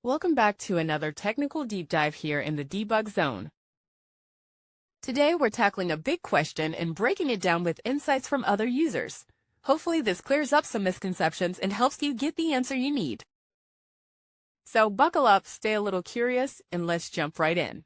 Welcome back to another technical deep dive here in the debug zone. Today we're tackling a big question and breaking it down with insights from other users. Hopefully this clears up some misconceptions and helps you get the answer you need. So buckle up, stay a little curious, and let's jump right in.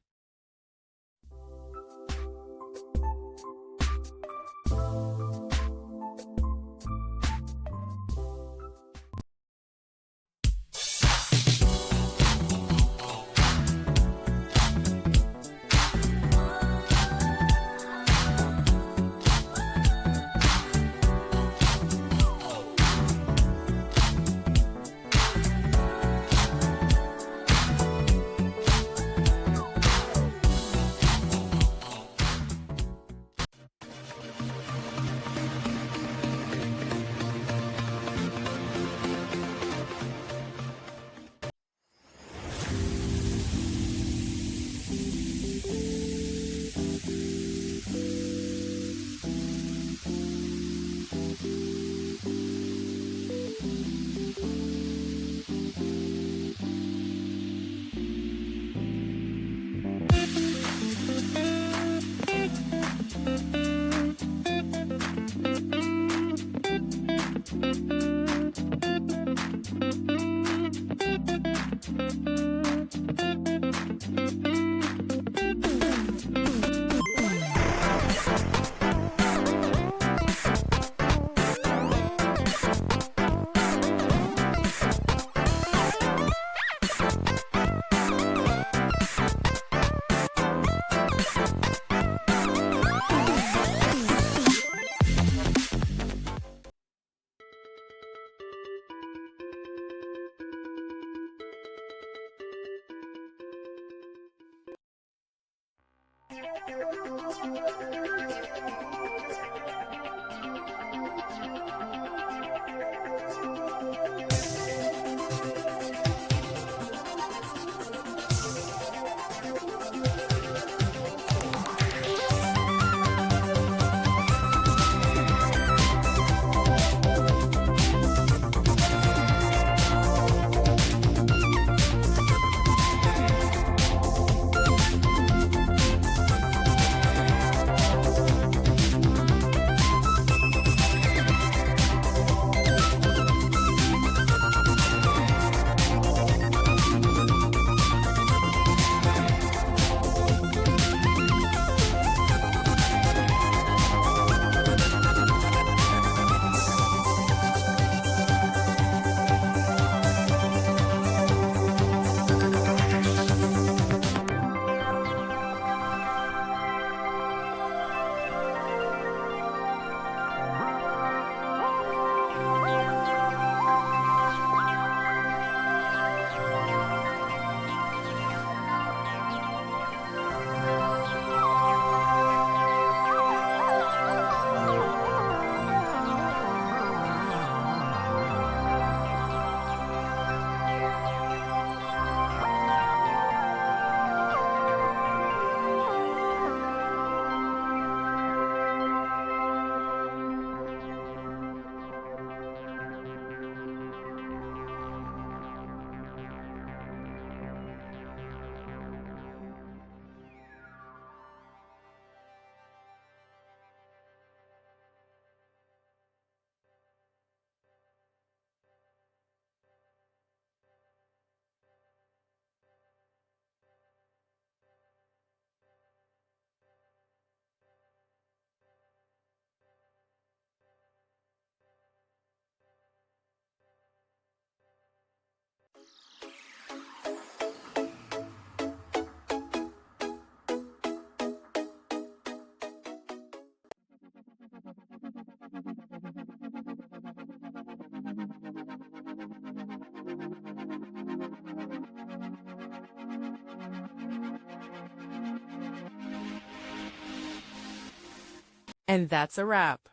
And that's a wrap.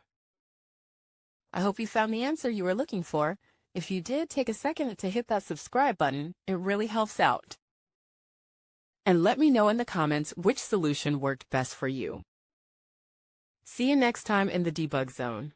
I hope you found the answer you were looking for. If you did, take a second to hit that subscribe button. It really helps out. And let me know in the comments which solution worked best for you. See you next time in the debug zone.